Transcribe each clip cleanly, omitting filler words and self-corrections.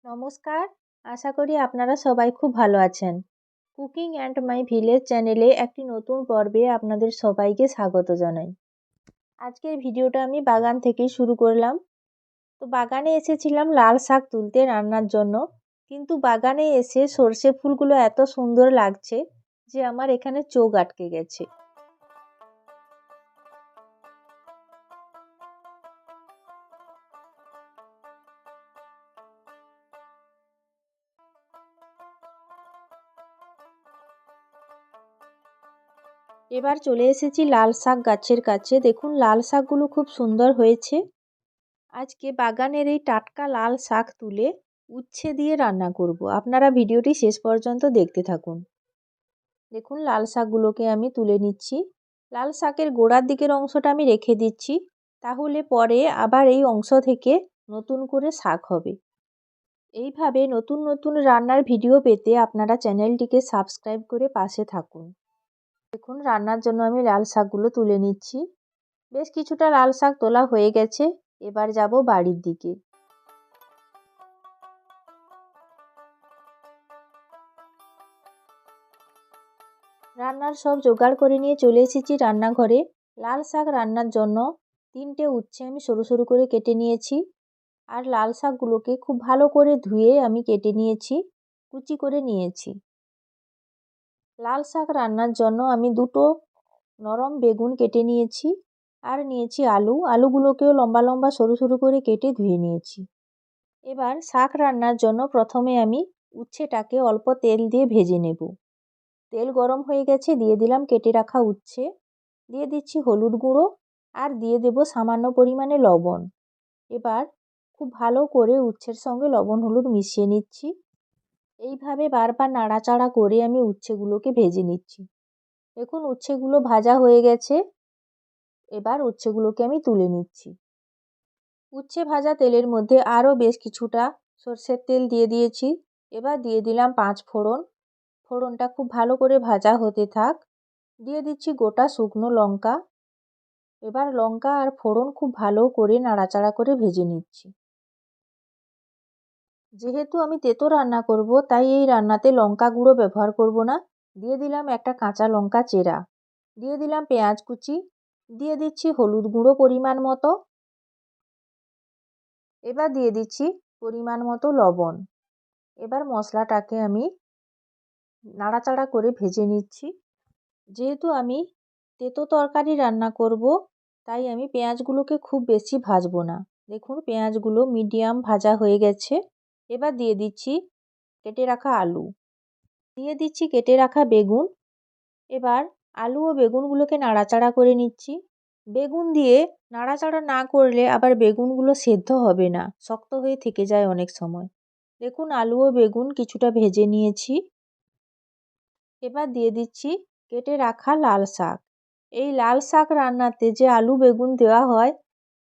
নমস্কার, আশা করি আপনারা সবাই খুব ভালো আছেন। কুকিং অ্যান্ড মাই ভিলেজ চ্যানেলে একটি নতুন পর্বে আপনাদের সবাইকে স্বাগত জানাই। আজকের ভিডিওটা আমি বাগান থেকেই শুরু করলাম। তো বাগানে এসেছিলাম লাল শাক তুলতে রান্নার জন্য, কিন্তু বাগানে এসে সর্ষে ফুলগুলো এত সুন্দর লাগছে যে আমার এখানে চোখ আটকে গেছে। এবার চলে এসেছি লাল শাক গাছের কাছে। দেখুন লাল শাকগুলো খুব সুন্দর হয়েছে। আজকে বাগানের এই টাটকা লাল শাক তুলে উচ্ছে দিয়ে রান্না করব। আপনারা ভিডিওটি শেষ পর্যন্ত দেখতে থাকুন। দেখুন লাল শাকগুলোকে আমি তুলে নিচ্ছি। লাল শাকের গোড়ার দিকের অংশটা আমি রেখে দিচ্ছি, তাহলে পরে আবার এই অংশ থেকে নতুন করে শাক হবে। এইভাবে নতুন নতুন রান্নার ভিডিও পেতে আপনারা চ্যানেলটিকে সাবস্ক্রাইব করে পাশে থাকুন। দেখুন রান্নার জন্য আমি লাল শাকগুলো তুলে নিচ্ছি। বেশ কিছুটা লাল শাক তোলা হয়ে গেছে। এবার যাব বাড়ির দিকে। রান্নার সব জোগাড় করে নিয়ে চলে এসেছি রান্নাঘরে। লাল শাক রান্নার জন্য 3টে উচ্ছে আমি সরু সরু করে কেটে নিয়েছি। আর লাল শাকগুলোকে খুব ভালো করে ধুয়ে আমি কেটে নিয়েছি, কুচি করে নিয়েছি। লাল শাক রান্নার জন্য আমি 2টো নরম বেগুন কেটে নিয়েছি, আর নিয়েছি আলু। আলুগুলোকেও লম্বা লম্বা সরু সরু করে কেটে ধুয়ে নিয়েছি। এবার শাক রান্নার জন্য প্রথমে আমি উচ্ছেটাকে অল্প তেল দিয়ে ভেজে নেব। তেল গরম হয়ে গেছে, দিয়ে দিলাম কেটে রাখা উচ্ছে, দিয়ে দিচ্ছি হলুদ গুঁড়ো, আর দিয়ে দেব সামান্য পরিমাণে লবণ। এবার খুব ভালো করে উচ্ছের সঙ্গে লবণ হলুদ মিশিয়ে নিচ্ছি। এইভাবে বারবার নাড়াচাড়া করে আমি উচ্ছেগুলোকে ভেজে নিচ্ছি। দেখুন উচ্ছেগুলো ভাজা হয়ে গেছে। এবার উচ্ছেগুলোকে আমি তুলে নিচ্ছি। উচ্ছে ভাজা তেলের মধ্যে আরও বেশ কিছুটা সরষের তেল দিয়ে দিয়েছি। এবার দিয়ে দিলাম 5 ফোড়ন। ফোড়নটা খুব ভালো করে ভাজা হতে থাক। দিয়ে দিচ্ছি গোটা শুকনো লঙ্কা। এবার লঙ্কা আর ফোড়ন খুব ভালো করে নাড়াচাড়া করে ভেজে নিচ্ছি। যেহেতু আমি তেঁতো রান্না করব, তাই এই রান্নাতে লঙ্কা গুঁড়ো ব্যবহার করব না। দিয়ে দিলাম একটা কাঁচা লঙ্কা চেরা, দিয়ে দিলাম পেঁয়াজ কুচি, দিয়ে দিচ্ছি হলুদ গুঁড়ো পরিমাণ মতো। এবার দিয়ে দিচ্ছি পরিমাণ মতো লবণ। এবার মশলাটাকে আমি নাড়াচাড়া করে ভেজে নিচ্ছি। যেহেতু আমি তেঁতো তরকারি রান্না করব, তাই আমি পেঁয়াজগুলোকে খুব বেশি ভাজবো না। দেখুন পেঁয়াজগুলো মিডিয়াম ভাজা হয়ে গেছে। এবার দিয়ে দিচ্ছি কেটে রাখা আলু, দিয়ে দিচ্ছি কেটে রাখা বেগুন। এবার আলু ও বেগুনগুলোকে নাড়াচাড়া করে নিচ্ছি। বেগুন দিয়ে নাড়াচাড়া না করলে আবার বেগুনগুলো সেদ্ধ হবে না, শক্ত হয়ে থেকে যায় অনেক সময়। দেখুন আলু ও বেগুন কিছুটা ভেজে নিয়েছি। এবার দিয়ে দিচ্ছি কেটে রাখা লাল শাক। এই লাল শাক রান্নাতে যে আলু বেগুন দেওয়া হয়,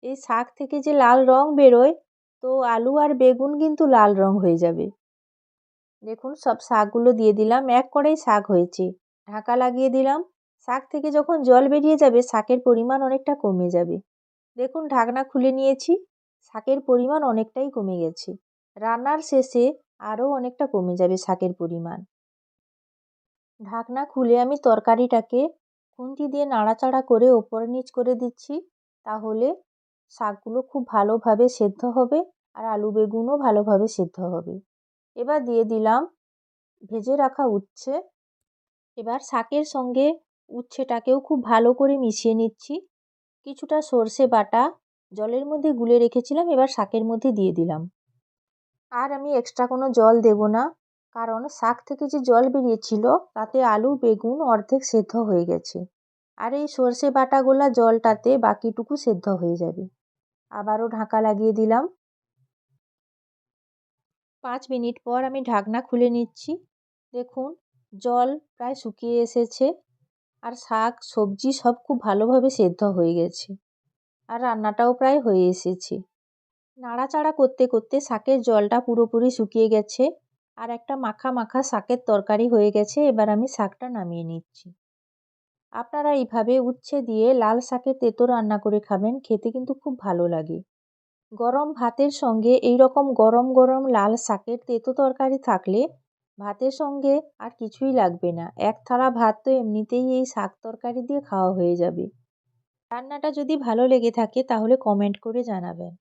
এই শাক থেকে যে লাল রং বেরোয়, তো আলু আর বেগুন কিন্তু লাল রং হয়ে যাবে। দেখুন সব শাকগুলো দিয়ে দিলাম। 1 কড়াই শাক হয়েছে। ঢাকা লাগিয়ে দিলাম। শাক থেকে যখন জল বেরিয়ে যাবে, শাকের পরিমাণ অনেকটা কমে যাবে। দেখুন ঢাকনা খুলে নিয়েছি। শাকের পরিমাণ অনেকটাই কমে গেছে। রান্নার শেষে আরও অনেকটা কমে যাবে শাকের পরিমাণ। ঢাকনা খুলে আমি তরকারিটাকে খুন্তি দিয়ে নাড়াচাড়া করে ওপর নিচ করে দিচ্ছি। তাহলে শাকগুলো খুব ভালোভাবে সেদ্ধ হবে, আর আলু বেগুনও ভালোভাবে সেদ্ধ হবে। এবার দিয়ে দিলাম ভেজে রাখা উচ্ছে। এবার শাকের সঙ্গে উচ্ছেটাকেও খুব ভালো করে মিশিয়ে নিচ্ছি। কিছুটা সর্ষে বাটা জলের মধ্যে গুলে রেখেছিলাম, এবার শাকের মধ্যে দিয়ে দিলাম। আর আমি এক্সট্রা কোনো জল দেব না, কারণ শাক থেকে যে জল বেরিয়েছিল তাতে আলু বেগুন অর্ধেক সেদ্ধ হয়ে গেছে। আর এই সর্ষে বাটাগুলা জলটাতে বাকিটুকু সেদ্ধ হয়ে যাবে। আবারও ঢাকা লাগিয়ে দিলাম। 5 মিনিট পর আমি ঢাকনা খুলে নিচ্ছি। দেখুন জল প্রায় শুকিয়ে এসেছে, আর শাক সবজি সব খুব ভালোভাবে সেদ্ধ হয়ে গেছে, আর রান্নাটাও প্রায় হয়ে এসেছে। নাড়াচাড়া করতে করতে শাকের জলটা পুরোপুরি শুকিয়ে গেছে, আর একটা মাখা মাখা শাকের তরকারি হয়ে গেছে। এবার আমি শাকটা নামিয়ে নিচ্ছি। আপনারা এইভাবে উচ্ছে দিয়ে লাল শাকের তেঁতো রান্না করে খাবেন, খেতে কিন্তু খুব ভালো লাগে। গরম ভাতের সঙ্গে এই রকম গরম গরম লাল শাকের তেঁতো তরকারি থাকলে ভাতের সঙ্গে আর কিছুই লাগবে না। এক থালা ভাত তো এমনিতেই এই শাক তরকারি দিয়ে খাওয়া হয়ে যাবে। রান্নাটা যদি ভালো লেগে থাকে তাহলে কমেন্ট করে জানাবেন।